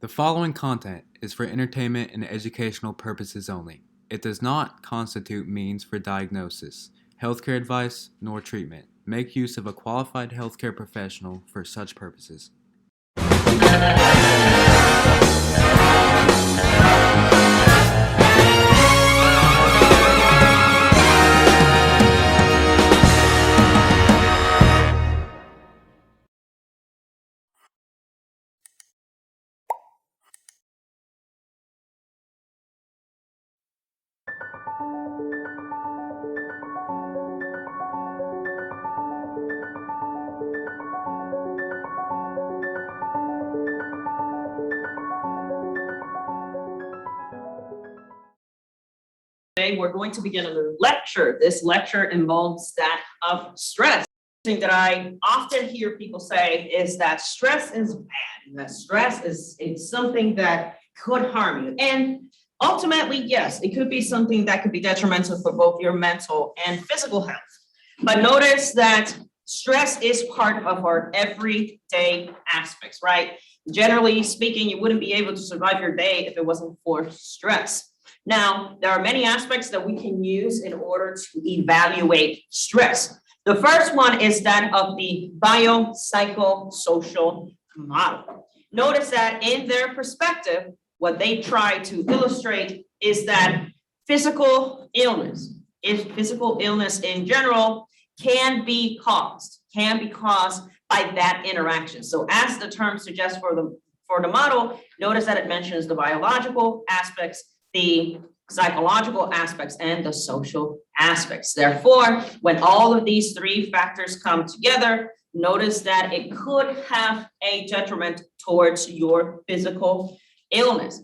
The following content is for entertainment and educational purposes only. It does not constitute means for diagnosis, healthcare advice, nor treatment. Make use of a qualified healthcare professional for such purposes. Today, we're going to begin a new lecture. This lecture involves that of stress. Thing that I often hear people say is that stress is bad, that stress is something that could harm you. And ultimately, yes, it could be something that could be detrimental for both your mental and physical health. But notice that stress is part of our everyday aspects, right? Generally speaking, you wouldn't be able to survive your day if it wasn't for stress. Now, there are many aspects that we can use in order to evaluate stress. The first one is that of the biopsychosocial model. Notice that in their perspective, what they try to illustrate is that physical illness in general can be caused by that interaction. So as the term suggests for the model, notice that it mentions the biological aspects, the psychological aspects, and the social aspects. Therefore, when all of these three factors come together, notice that it could have a detriment towards your physical illness.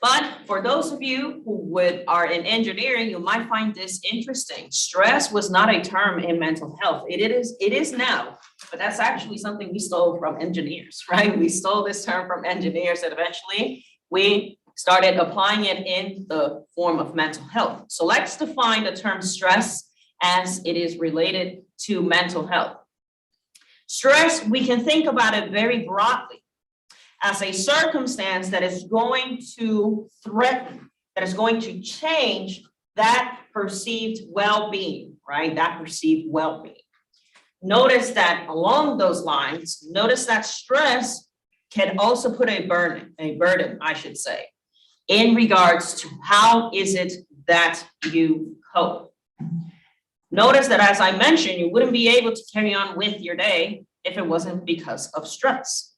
But for those of you who are in engineering, you might find this interesting. Stress was not a term in mental health. It is now, but that's actually something we stole from engineers, right? We stole this term from engineers, and eventually we started applying it in the form of mental health. So let's define the term stress as it is related to mental health. Stress, we can think about it very broadly as a circumstance that is going to threaten, that is going to change that perceived well-being, right? That perceived well-being. Notice that along those lines, notice that stress can also put a burden, I should say, in regards to how is it that you cope. Notice that, as I mentioned, you wouldn't be able to carry on with your day if it wasn't because of stress.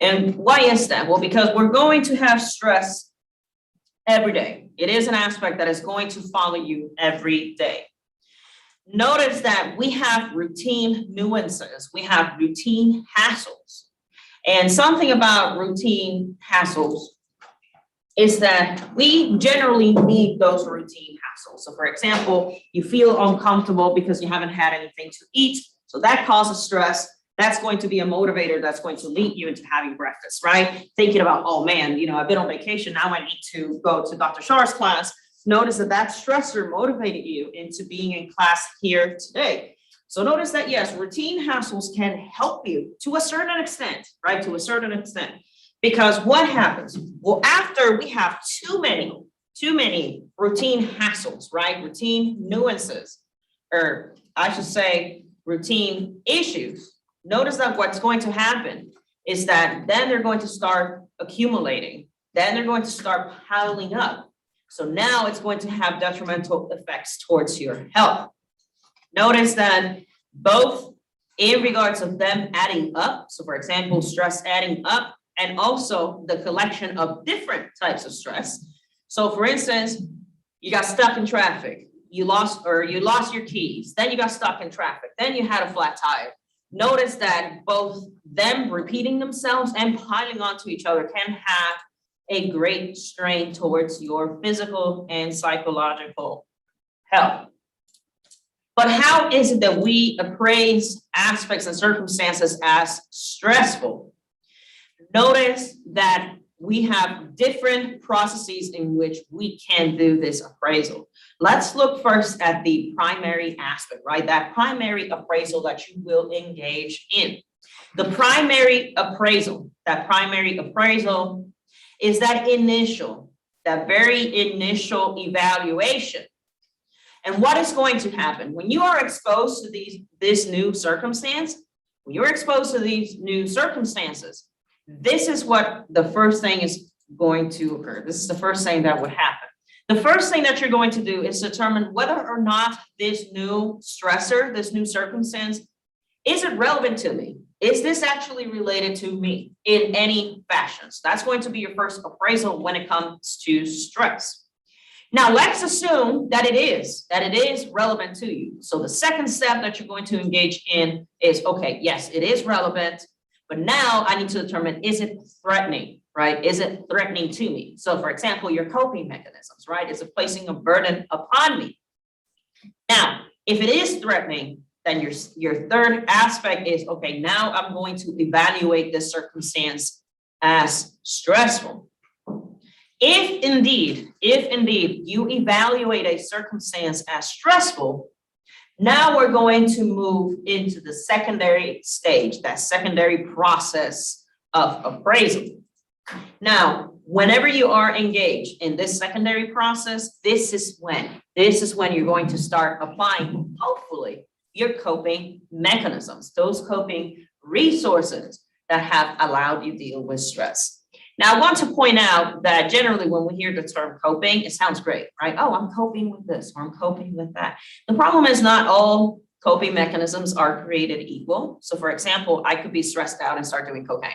And why is that? Well, because we're going to have stress every day. It is an aspect that is going to follow you every day. Notice that we have routine nuances. We have routine hassles. And something about routine hassles is that we generally need those routine hassles. So for example, you feel uncomfortable because you haven't had anything to eat. So that causes stress. That's going to be a motivator that's going to lead you into having breakfast, right? Thinking about, oh man, I've been on vacation. Now I need to go to Dr. Shar's class. Notice that stressor motivated you into being in class here today. So notice that, yes, routine hassles can help you to a certain extent, right? To a certain extent. Because what happens? Well, after we have too many routine hassles, right? Routine nuances, or I should say routine issues. Notice that what's going to happen is that then they're going to start accumulating. Then they're going to start piling up. So now it's going to have detrimental effects towards your health. Notice that both in regards of them adding up. So for example, stress adding up, and also the collection of different types of stress. So for instance, you got stuck in traffic, you lost your keys, then you got stuck in traffic, then you had a flat tire. Notice that both them repeating themselves and piling onto each other can have a great strain towards your physical and psychological health. But how is it that we appraise aspects and circumstances as stressful? Notice that we have different processes in which we can do this appraisal. Let's look first at the primary aspect, right? That primary appraisal that you will engage in. The primary appraisal, is that very initial evaluation. And what is going to happen when you are exposed to this new circumstance? When you're exposed to these new circumstances, this is what the first thing is going to occur. This is the first thing that would happen. The first thing that you're going to do is determine whether or not this new stressor, this new circumstance, is it relevant to me? Is this actually related to me in any fashion? So that's going to be your first appraisal when it comes to stress. Now, let's assume that it is relevant to you. So the second step that you're going to engage in is, okay, yes, it is relevant, but now I need to determine, is it threatening, right? Is it threatening to me? So for example, your coping mechanisms, right? Is it placing a burden upon me? Now, if it is threatening, then your third aspect is, okay, now I'm going to evaluate this circumstance as stressful. If indeed you evaluate a circumstance as stressful, now we're going to move into the secondary stage, that secondary process of appraisal. Now, whenever you are engaged in this secondary process, this is when you're going to start applying, hopefully, your coping mechanisms, those coping resources that have allowed you to deal with stress. Now, I want to point out that generally when we hear the term coping, it sounds great, right? Oh, I'm coping with this, or I'm coping with that. The problem is not all coping mechanisms are created equal. So for example, I could be stressed out and start doing cocaine.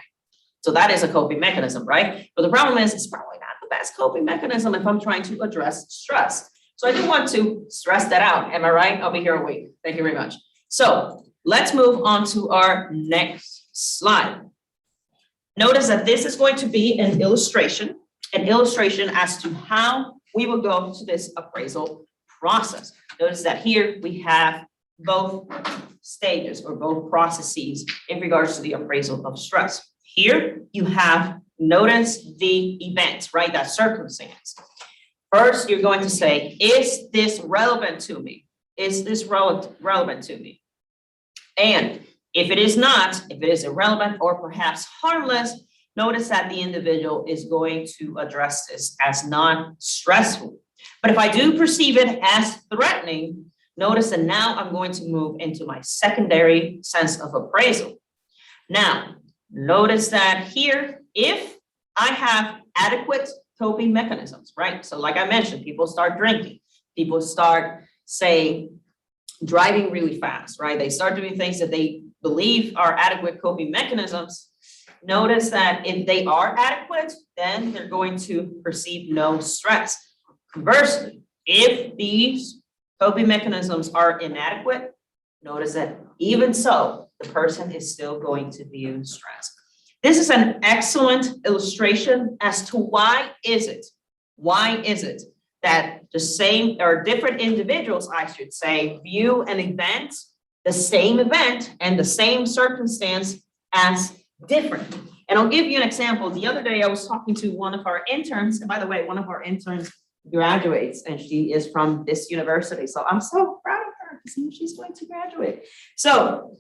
So that is a coping mechanism, right? But the problem is it's probably not the best coping mechanism if I'm trying to address stress. So I do want to stress that out. Am I right? I'll be here a week. Thank you very much. So let's move on to our next slide. Notice that this is going to be an illustration as to how we will go to this appraisal process. Notice that here we have both stages or both processes in regards to the appraisal of stress. Here you have, notice the events, right? That circumstance. First, you're going to say, is this relevant to me? Is this relevant to me? And if it is not, if it is irrelevant or perhaps harmless, notice that the individual is going to address this as non-stressful. But if I do perceive it as threatening, notice that now I'm going to move into my secondary sense of appraisal. Now, notice that here, if I have adequate coping mechanisms, right? So like I mentioned, people start drinking, people start, say, driving really fast, right? They start doing things that they believe are adequate coping mechanisms. Notice that if they are adequate, then they're going to perceive no stress. Conversely, if these coping mechanisms are inadequate, notice that even so, the person is still going to view stress. This is an excellent illustration as to why is it that the same or different individuals, I should say, view an event, the same event and the same circumstance as different. And I'll give you an example. The other day I was talking to one of our interns, and by the way, one of our interns graduates and she is from this university. So I'm so proud of her because she's going to graduate. So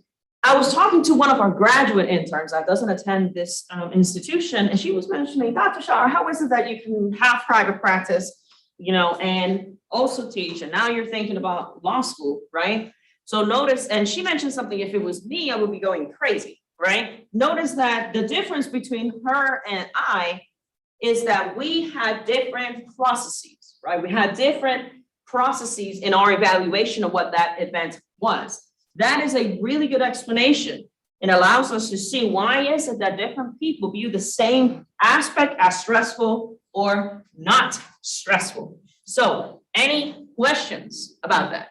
I was talking to one of our graduate interns that doesn't attend this institution, and she was mentioning, Dr. Shah, how is it that you can have private practice, and also teach, and now you're thinking about law school, right? So notice, and she mentioned something, if it was me, I would be going crazy, right? Notice that the difference between her and I is that we had different processes, right? We had different processes in our evaluation of what that event was. That is a really good explanation. It allows us to see why is it that different people view the same aspect as stressful or not stressful. So, any questions about that?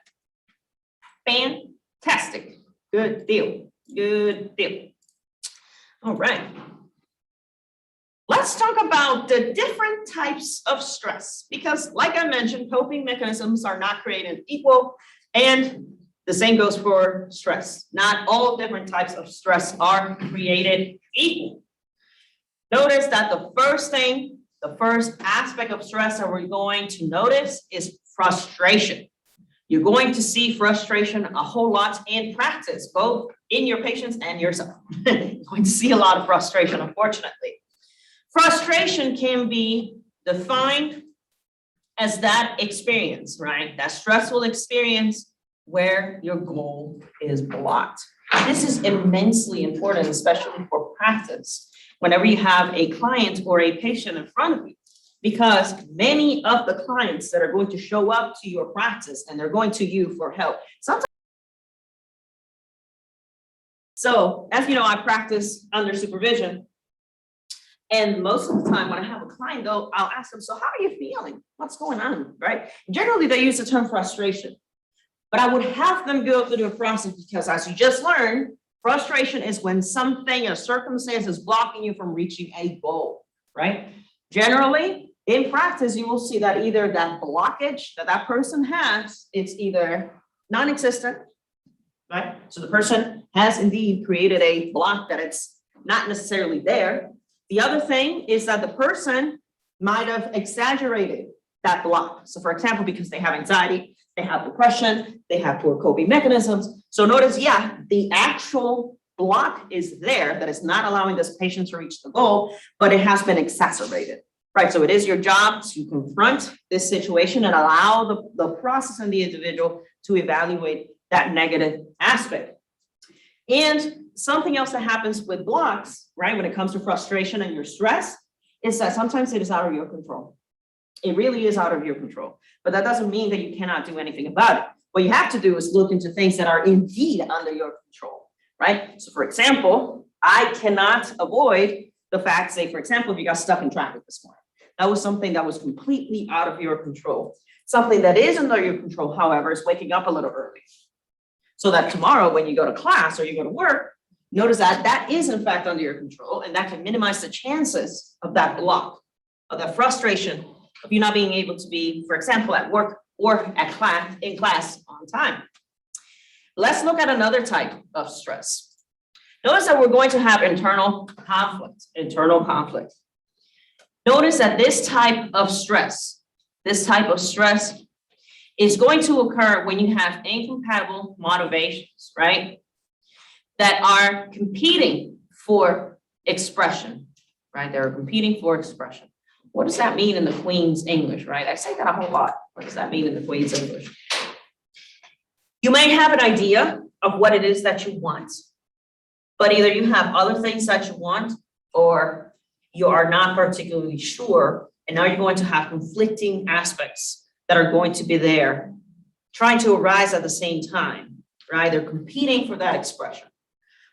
Fantastic. Good deal. Good deal. All right. Let's talk about the different types of stress, because like I mentioned, coping mechanisms are not created equal, and the same goes for stress. Not all different types of stress are created equal. Notice that the first aspect of stress that we're going to notice is frustration. You're going to see frustration a whole lot in practice, both in your patients and yourself. You're going to see a lot of frustration, unfortunately. Frustration can be defined as that experience, right? That stressful experience where your goal is blocked. This is immensely important, especially for practice, whenever you have a client or a patient in front of you, because many of the clients that are going to show up to your practice and they're going to you for help. Sometimes. So as you know, I practice under supervision. And most of the time when I have a client, though, I'll ask them, so how are you feeling? What's going on, right? Generally, they use the term frustration. But I would have them go through the process because, as you just learned, frustration is when something, a circumstance is blocking you from reaching a goal, right? Generally, in practice, you will see that either that blockage that that person has, it's either non-existent, right? So the person has indeed created a block that it's not necessarily there. The other thing is that the person might have exaggerated that block. So for example, because they have anxiety, they have depression, they have poor coping mechanisms. So notice, yeah, the actual block is there that is not allowing this patient to reach the goal, but it has been exacerbated, right? So it is your job to confront this situation and allow the process and the individual to evaluate that negative aspect. And something else that happens with blocks, right, when it comes to frustration and your stress, is that sometimes it is out of your control. It really is out of your control, but that doesn't mean that you cannot do anything about it. What you have to do is look into things that are indeed under your control, right? So for example, I cannot avoid the fact, say, for example, if you got stuck in traffic this morning, that was something that was completely out of your control. Something that is under your control, however, is waking up a little early. So that tomorrow when you go to class or you go to work, notice that that is in fact under your control, and that can minimize the chances of that block, of that frustration, of you not being able to be, for example, at work or at class, in class on time. Let's look at another type of stress. Notice that we're going to have internal conflict, Notice that this type of stress is going to occur when you have incompatible motivations, right? That are competing for expression, right? They're competing for expression. What does that mean in the Queen's English, right? I say that a whole lot. What does that mean in the Queen's English? You may have an idea of what it is that you want, but either you have other things that you want or you are not particularly sure, and now you're going to have conflicting aspects that are going to be there, trying to arise at the same time, right? They're competing for that expression.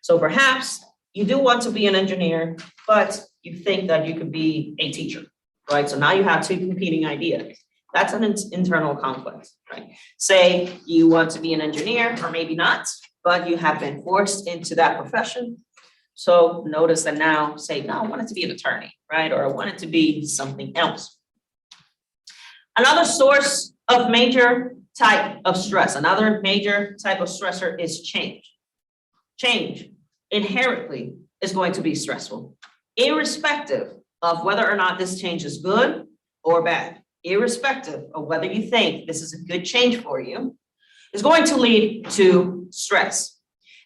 So perhaps you do want to be an engineer, but you think that you could be a teacher, right? So now you have two competing ideas. That's an internal conflict, right? Say you want to be an engineer, or maybe not, but you have been forced into that profession. So notice that now, say, no, I wanted to be an attorney, right? Or I wanted to be something else. Another source of major type of stress, another major type of stressor is change. Change inherently is going to be stressful, irrespective of whether or not this change is good or bad, irrespective of whether you think this is a good change for you, is going to lead to stress.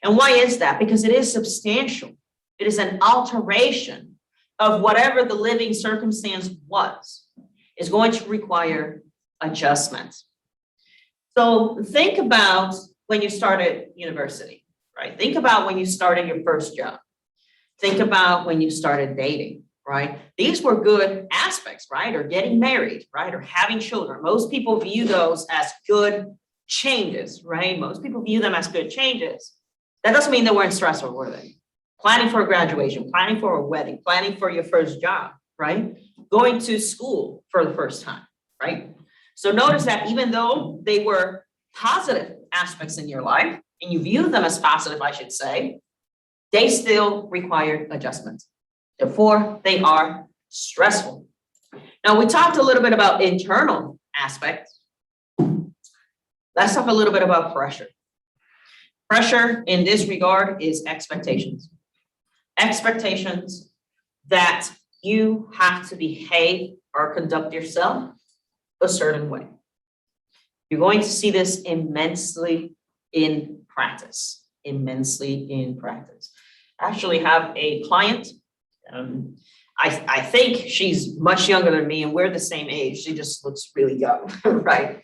And why is that? Because it is substantial. It is an alteration of whatever the living circumstance was. Is going to require adjustment. So think about when you started university, right? Think about when you started your first job. Think about when you started dating, right? These were good aspects, right? Or getting married, right? Or having children. Most people view those as good changes, right? Most people view them as good changes. That doesn't mean they weren't stressful, were they? Planning for a graduation, planning for a wedding, planning for your first job, right? Going to school for the first time, right? So notice that even though they were positive aspects in your life, and you view them as positive, I should say, they still require adjustment. Therefore, they are stressful. Now, we talked a little bit about internal aspects. Let's talk a little bit about pressure. Pressure in this regard is expectations. Expectations that you have to behave or conduct yourself a certain way. You're going to see this immensely in practice. immensely in practice. I actually have a client. I think she's much younger than me and we're the same age. She just looks really young, right?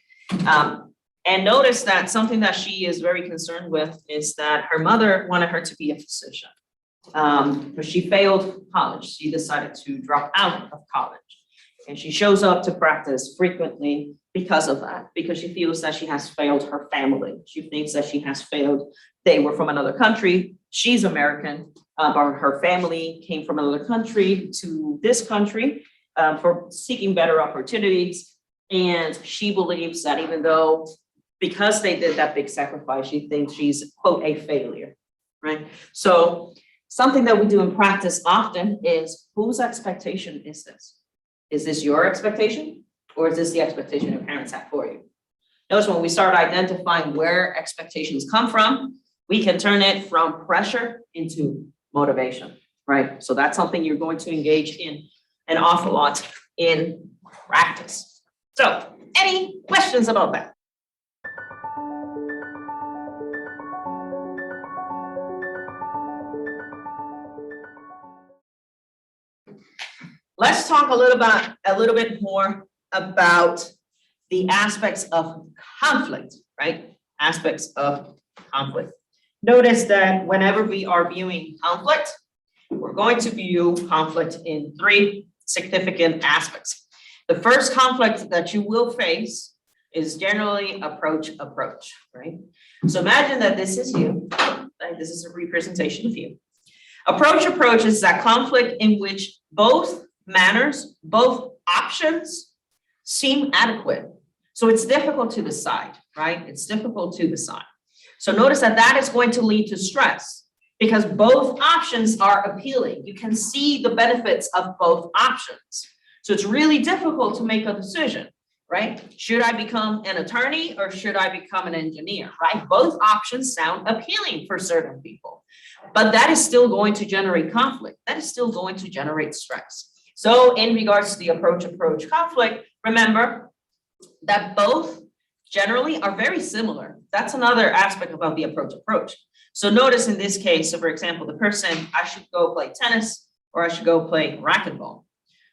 And notice that something that she is very concerned with is that her mother wanted her to be a physician. But she failed college. She decided to drop out of college. And she shows up to practice frequently because of that, because she feels that she has failed her family. She thinks that she has failed. They were from another country. She's American, but her family came from another country to this country for seeking better opportunities. And she believes that even though, because they did that big sacrifice, she thinks she's, quote, a failure, right? So something that we do in practice often is, whose expectation is this? Is this your expectation, or is this the expectation your parents have for you? Notice when we start identifying where expectations come from, we can turn it from pressure into motivation, right? So that's something you're going to engage in an awful lot in practice. So, any questions about that? Let's talk a little bit more about the aspects of conflict, right? Aspects of conflict. Notice that whenever we are viewing conflict, we're going to view conflict in three significant aspects. The first conflict that you will face is generally approach, right? So imagine that this is you, right? This is a representation of you. Approach is that conflict in which both manners, both options seem adequate. So it's difficult to decide, right? It's difficult to decide. So notice that that is going to lead to stress because both options are appealing. You can see the benefits of both options. So it's really difficult to make a decision, right? Should I become an attorney or should I become an engineer, right? Both options sound appealing for certain people, but that is still going to generate conflict. That is still going to generate stress. So in regards to the approach conflict, remember that both generally are very similar. That's another aspect about the approach. So notice in this case, so for example, the person, I should go play tennis or I should go play racquetball.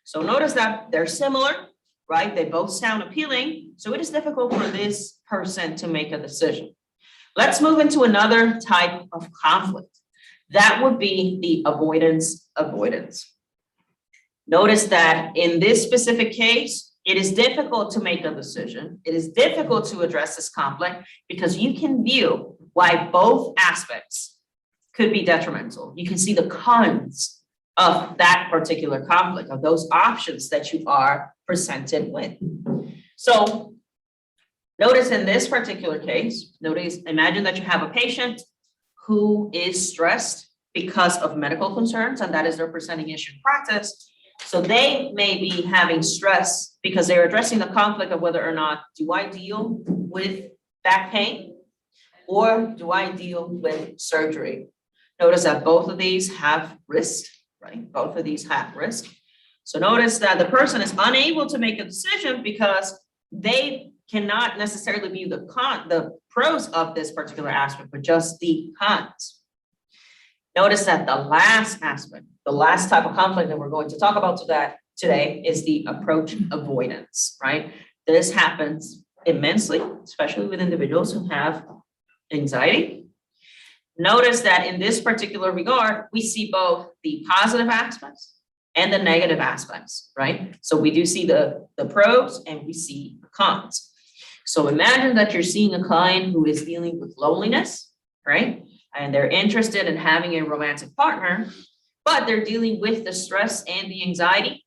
So notice that they're similar, right? They both sound appealing. So it is difficult for this person to make a decision. Let's move into another type of conflict. That would be the avoidance. Notice that in this specific case, it is difficult to make a decision. It is difficult to address this conflict because you can view why both aspects could be detrimental. You can see the cons of that particular conflict, of those options that you are presented with. So notice in this particular case, imagine that you have a patient who is stressed because of medical concerns, and that is their presenting issue in practice. So they may be having stress because they're addressing the conflict of whether or not, do I deal with back pain or do I deal with surgery? Notice that both of these have risk, right? Both of these have risk. So notice that the person is unable to make a decision because they cannot necessarily view the pros of this particular aspect, but just the cons. Notice that the last aspect, the last type of conflict that we're going to talk about today is the approach avoidance, right? This happens immensely, especially with individuals who have anxiety. Notice that in this particular regard, we see both the positive aspects and the negative aspects, right? So we do see the pros and we see the cons. So imagine that you're seeing a client who is dealing with loneliness, right? And they're interested in having a romantic partner, but they're dealing with the stress and the anxiety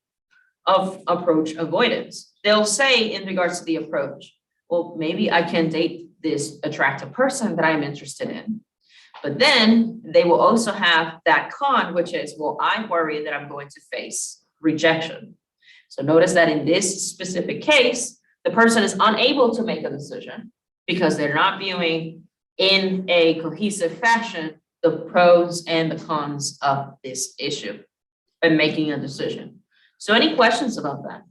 of approach avoidance. They'll say in regards to the approach, well, maybe I can date this attractive person that I'm interested in. But then they will also have that con, which is, well, I worry that I'm going to face rejection. So notice that in this specific case, the person is unable to make a decision because they're not viewing in a cohesive fashion the pros and the cons of this issue and making a decision. So any questions about that?